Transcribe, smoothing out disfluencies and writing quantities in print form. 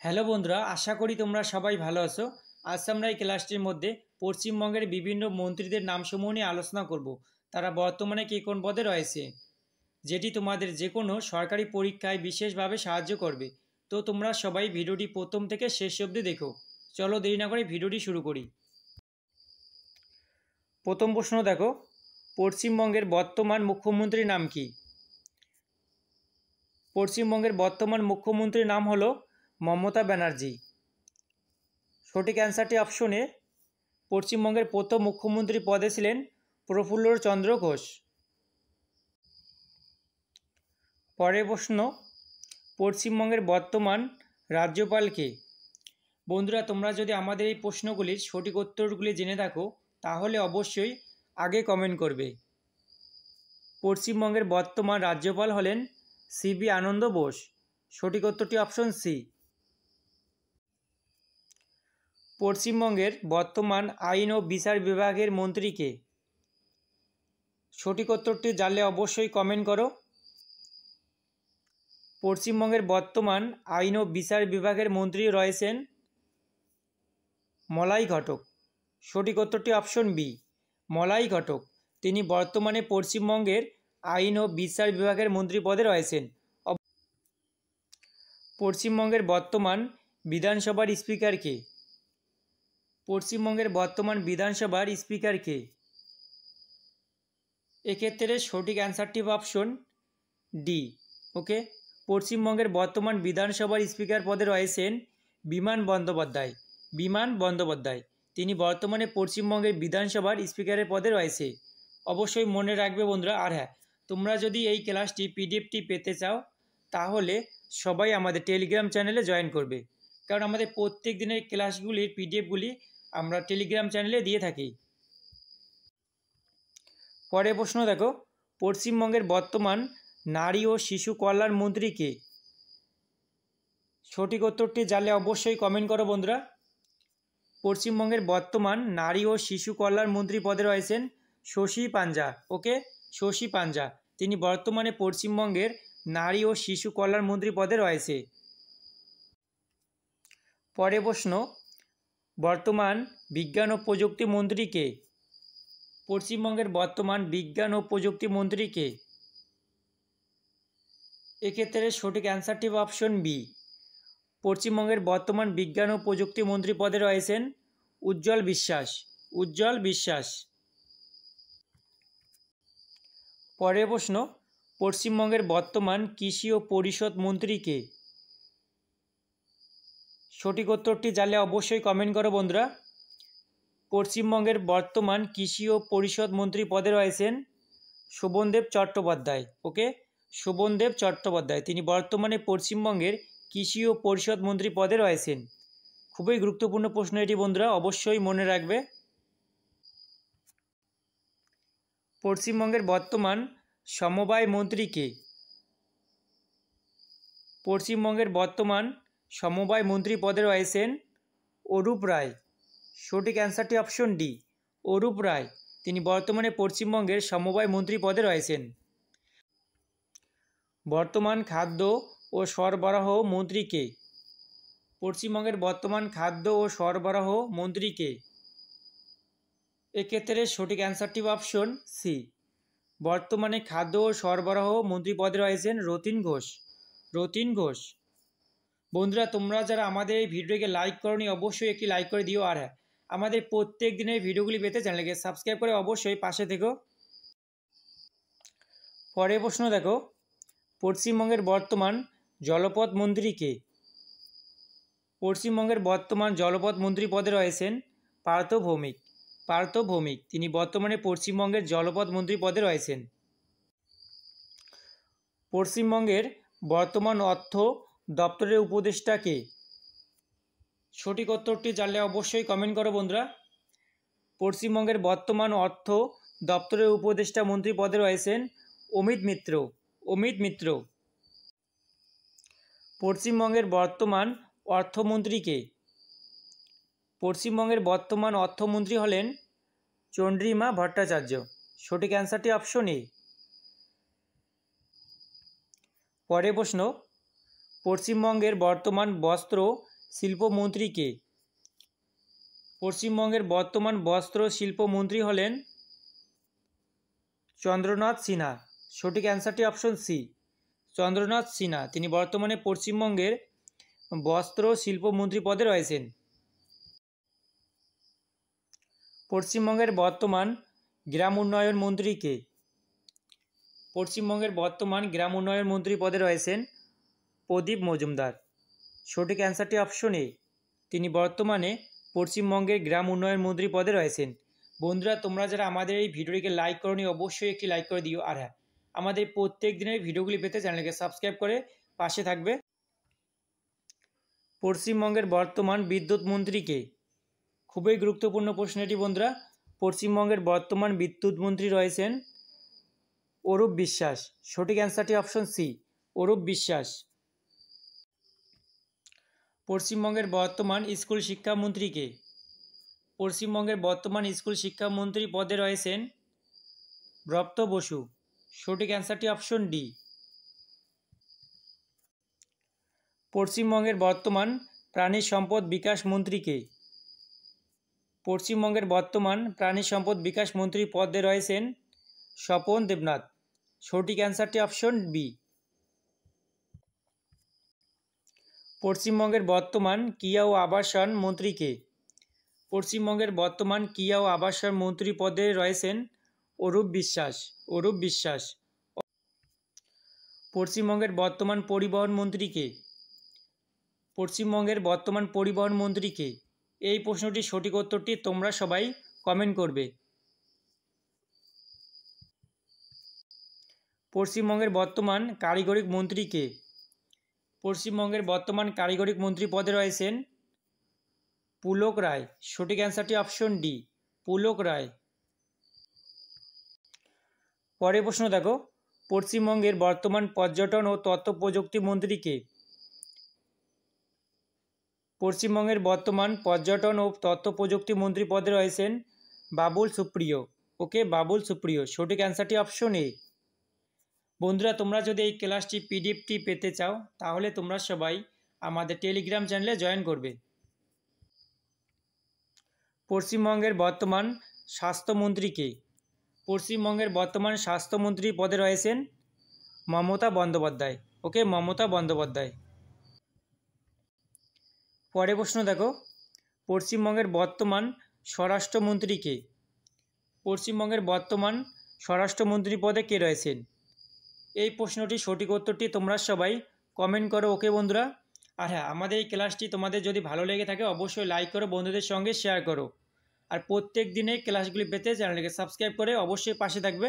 Hello বন্ধুরা, আশা করি তোমরা সবাই ভালো আছো। আজ আমরা এই ক্লাসটির মধ্যে পশ্চিমবঙ্গের বিভিন্ন মন্ত্রীদের নামসমূহ নিয়ে আলোচনা করব। তারা বর্তমানে কে কোন পদে রয়েছে, যেটি তোমাদের যে কোনো সরকারি পরীক্ষায় বিশেষভাবে সাহায্য করবে। তো তোমরা সবাই ভিডিওটি প্রথম থেকে শেষ অবধি দেখো। চলো দেরি না করে ভিডিওটি শুরু করি। প্রথম প্রশ্ন দেখো, পশ্চিমবঙ্গের বর্তমান মুখ্যমন্ত্রীর নাম কি? পশ্চিমবঙ্গের বর্তমান মুখ্যমন্ত্রীর নাম হলো মমতা ব্যানার্জি। সঠিক অ্যান্সারটি অপশনে পশ্চিমবঙ্গের প্রথম মুখ্যমন্ত্রী পদে ছিলেন প্রফুল্ল চন্দ্র ঘোষ। পরের প্রশ্ন, পশ্চিমবঙ্গের বর্তমান রাজ্যপাল কে? বন্ধুরা, তোমরা যদি আমাদের এই প্রশ্নগুলির সঠিক উত্তরগুলি জেনে থাকো তাহলে অবশ্যই আগে কমেন্ট করবে। পশ্চিমবঙ্গের বর্তমান রাজ্যপাল হলেন সিবি আনন্দ বোস। সঠিক উত্তরটি অপশন সি। পশ্চিমবঙ্গের বর্তমান আইন ও বিচার বিভাগের মন্ত্রী কে? সঠিক উত্তরটি জানলে অবশ্যই কমেন্ট করো। পশ্চিমবঙ্গের বর্তমান আইন ও বিচার বিভাগের মন্ত্রী রয়েছেন মলাই ঘটক। সঠিক উত্তরটি অপশন বি, মলাই ঘটক। তিনি বর্তমানে পশ্চিমবঙ্গের আইন ও বিচার বিভাগের মন্ত্রী পদে রয়েছেন। পশ্চিমবঙ্গের বর্তমান বিধানসভার স্পিকার কে? পশ্চিমবঙ্গের বর্তমান বিধানসভার স্পিকার কে? এক্ষেত্রে সঠিক অ্যান্সারটি অপশন ডি। ওকে, পশ্চিমবঙ্গের বর্তমান বিধানসভার স্পিকার পদে রয়েছেন বিমান বন্দ্যোপাধ্যায়। বিমান বন্দ্যোপাধ্যায় তিনি বর্তমানে পশ্চিমবঙ্গের বিধানসভার স্পিকারের পদে রয়েছে। অবশ্যই মনে রাখবে বন্ধুরা। আর হ্যাঁ, তোমরা যদি এই ক্লাসটি পিডিএফটি পেতে চাও তাহলে সবাই আমাদের টেলিগ্রাম চ্যানেলে জয়েন করবে, কারণ আমাদের প্রত্যেক দিনের ক্লাসগুলির পিডিএফগুলি আমরা টেলিগ্রাম চ্যানেলে দিয়ে থাকি। পরের প্রশ্ন দেখো, পশ্চিমবঙ্গের বর্তমান নারী ও শিশু কল্যাণ মন্ত্রী কে? সঠিক উত্তরটি জানলে অবশ্যই কমেন্ট করো বন্ধুরা। পশ্চিমবঙ্গের বর্তমান নারী ও শিশু কল্যাণ মন্ত্রী পদে রয়েছেন শশী পাঞ্জা। ওকে, শশী পাঞ্জা তিনি বর্তমানে পশ্চিমবঙ্গের নারী ও শিশু কল্যাণ মন্ত্রী পদে রয়েছে। পরের প্রশ্ন, বর্তমান বিজ্ঞান ও প্রযুক্তি মন্ত্রী কে? পশ্চিমবঙ্গের বর্তমান বিজ্ঞান ও প্রযুক্তি মন্ত্রী কে? এক্ষেত্রে সঠিক অ্যান্সারটি অপশন বি, পশ্চিমবঙ্গের বর্তমান বিজ্ঞান ও প্রযুক্তি মন্ত্রী পদে রয়েছেন উজ্জ্বল বিশ্বাস। উজ্জ্বল বিশ্বাস। পরের প্রশ্ন, পশ্চিমবঙ্গের বর্তমান কৃষি ও পরিষদ মন্ত্রী কে? সঠিক উত্তরটি জানলে অবশ্যই কমেন্ট করো বন্ধুরা। পশ্চিমবঙ্গের বর্তমান কৃষি ও পরিষদ মন্ত্রী পদে রয়েছেন শোভনদেব চট্টোপাধ্যায়। ওকে, শোভনদেব চট্টোপাধ্যায় তিনি বর্তমানে পশ্চিমবঙ্গের কৃষি ও পরিষদ মন্ত্রী পদে রয়েছেন। খুবই গুরুত্বপূর্ণ প্রশ্ন এটি বন্ধুরা, অবশ্যই মনে রাখবে। পশ্চিমবঙ্গের বর্তমান সমবায় মন্ত্রী কে? পশ্চিমবঙ্গের বর্তমান সমবায় মন্ত্রী পদে রয়েছেন অরূপ রায়। সঠিক অ্যান্সারটি অপশন ডি, অরূপ রায় তিনি বর্তমানে পশ্চিমবঙ্গের সমবায় মন্ত্রী পদে রয়েছেন। বর্তমান খাদ্য ও সরবরাহ মন্ত্রী কে? পশ্চিমবঙ্গের বর্তমান খাদ্য ও সরবরাহ মন্ত্রী কে? এক্ষেত্রে সঠিক অ্যান্সারটি অপশন সি, বর্তমানে খাদ্য ও সরবরাহ মন্ত্রী পদে রয়েছেন রতিন ঘোষ। রতিন ঘোষ। বন্ধুরা, তোমরা যারা আমাদের এই ভিডিওকে লাইক করনি অবশ্যই একটি লাইক করে দিও। আর হ্যাঁ, আমাদের প্রত্যেক দিনের ভিডিওগুলি পেতে চ্যানেলকে সাবস্ক্রাইব করে অবশ্যই পাশে থেকো। পরের প্রশ্ন দেখো, পশ্চিমবঙ্গের বর্তমান জলপথ মন্ত্রী কে? পশ্চিমবঙ্গের বর্তমান জলপথ মন্ত্রী পদে রয়েছেন পার্থ ভৌমিক। পার্থ ভৌমিক তিনি বর্তমানে পশ্চিমবঙ্গের জলপথ মন্ত্রী পদে রয়েছেন। পশ্চিমবঙ্গের বর্তমান অর্থ দপ্তরের উপদেষ্টা কে? সঠিক উত্তরটি জানলে অবশ্যই কমেন্ট করো বন্ধুরা। পশ্চিমবঙ্গের বর্তমান অর্থ দপ্তরের উপদেষ্টা মন্ত্রী পদে রয়েছেন অমিত মিত্র। অমিত মিত্র। পশ্চিমবঙ্গের বর্তমান অর্থমন্ত্রী কে? পশ্চিমবঙ্গের বর্তমান অর্থমন্ত্রী হলেন চন্দ্রিমা ভট্টাচার্য। সঠিক অ্যান্সারটি অপশন এ। পরের প্রশ্ন, পশ্চিমবঙ্গের বর্তমান বস্ত্র শিল্পমন্ত্রী কে? পশ্চিমবঙ্গের বর্তমান বস্ত্র শিল্পমন্ত্রী হলেন চন্দ্রনাথ সিনহা। সঠিক অ্যান্সারটি অপশন সি, চন্দ্রনাথ সিনহা। তিনি বর্তমানে পশ্চিমবঙ্গের বস্ত্র শিল্পমন্ত্রী পদে রয়েছেন। পশ্চিমবঙ্গের বর্তমান গ্রাম উন্নয়ন মন্ত্রী কে? পশ্চিমবঙ্গের বর্তমান গ্রাম উন্নয়ন মন্ত্রী পদে রয়েছেন প্রদীপ মজুমদার। সঠিক অ্যান্সারটি অপশন এ, তিনি বর্তমানে পশ্চিমবঙ্গের গ্রাম উন্নয়ন মন্ত্রী পদে রয়েছেন। বন্ধুরা, তোমরা যারা আমাদের এই ভিডিওটিকে লাইক করোনি অবশ্যই একটি লাইক করে দিও। আর হ্যাঁ, আমাদের প্রত্যেক দিনের ভিডিওগুলি পেতে চ্যানেলকে সাবস্ক্রাইব করে পাশে থাকবে। পশ্চিমবঙ্গের বর্তমান বিদ্যুৎ মন্ত্রী কে? খুবই গুরুত্বপূর্ণ প্রশ্ন এটি বন্ধুরা। পশ্চিমবঙ্গের বর্তমান বিদ্যুৎ মন্ত্রী রয়েছেন অরূপ বিশ্বাস। সঠিক অ্যান্সারটি অপশন সি, অরূপ বিশ্বাস। পশ্চিমবঙ্গের বর্তমান স্কুল শিক্ষামন্ত্রী কে? পশ্চিমবঙ্গের বর্তমান স্কুল শিক্ষামন্ত্রী পদে রয়েছেন ব্রত বসু। সঠিক অ্যান্সারটি অপশন ডি। পশ্চিমবঙ্গের বর্তমান প্রাণী সম্পদ বিকাশ মন্ত্রী কে? পশ্চিমবঙ্গের বর্তমান প্রাণী সম্পদ বিকাশ মন্ত্রী পদে রয়েছেন স্বপন দেবনাথ। সঠিক অ্যান্সারটি অপশন বি। পশ্চিমবঙ্গের বর্তমান ক্রিয়া ও আবাসন মন্ত্রী কে? পশ্চিমবঙ্গের বর্তমান ক্রিয়া ও আবাসন মন্ত্রী পদে রয়েছেন অরূপ বিশ্বাস। অরূপ বিশ্বাস। পশ্চিমবঙ্গের বর্তমান পরিবহন মন্ত্রী কে? পশ্চিমবঙ্গের বর্তমান পরিবহন মন্ত্রী কে? এই প্রশ্নটির সঠিক উত্তরটি তোমরা সবাই কমেন্ট করবে। পশ্চিমবঙ্গের বর্তমান কারিগরি মন্ত্রী কে? পশ্চিমবঙ্গের বর্তমান কারিগরি মন্ত্রী পদে রয়েছেন পুলক রায়। সঠিক অ্যান্সারটি অপশন ডি, পুলক রায়। পরের প্রশ্ন দেখো, পশ্চিমবঙ্গের বর্তমান পর্যটন ও তথ্য প্রযুক্তি মন্ত্রী কে? পশ্চিমবঙ্গের বর্তমান পর্যটন ও তথ্য প্রযুক্তি মন্ত্রী পদে রয়েছেন বাবুল সুপ্রিয়। ওকে, বাবুল সুপ্রিয়। সঠিক অ্যান্সারটি অপশন এ। বন্ধুরা, তোমরা যদি এই ক্লাসটি পিডিএফটি পেতে চাও তাহলে তোমরা সবাই আমাদের টেলিগ্রাম চ্যানেলে জয়েন করবে। পশ্চিমবঙ্গের বর্তমান স্বাস্থ্যমন্ত্রী কে? পশ্চিমবঙ্গের বর্তমান স্বাস্থ্যমন্ত্রী পদে রয়েছেন মমতা বন্দ্যোপাধ্যায়। ওকে, মমতা বন্দ্যোপাধ্যায়। পরের প্রশ্ন দেখো, পশ্চিমবঙ্গের বর্তমান স্বরাষ্ট্রমন্ত্রী কে? পশ্চিমবঙ্গের বর্তমান স্বরাষ্ট্রমন্ত্রী পদে কে রয়েছেন? এই প্রশ্নটি সঠিক উত্তরটি তোমরা সবাই কমেন্ট করো। ওকে বন্ধুরা, আর হ্যাঁ, আমাদের এই ক্লাসটি তোমাদের যদি ভালো লেগে থাকে অবশ্যই লাইক করো, বন্ধুদের সঙ্গে শেয়ার করো। আর প্রত্যেক দিনে ক্লাসগুলি পেতে চ্যানেলটিকে সাবস্ক্রাইব করে অবশ্যই পাশে থাকবে।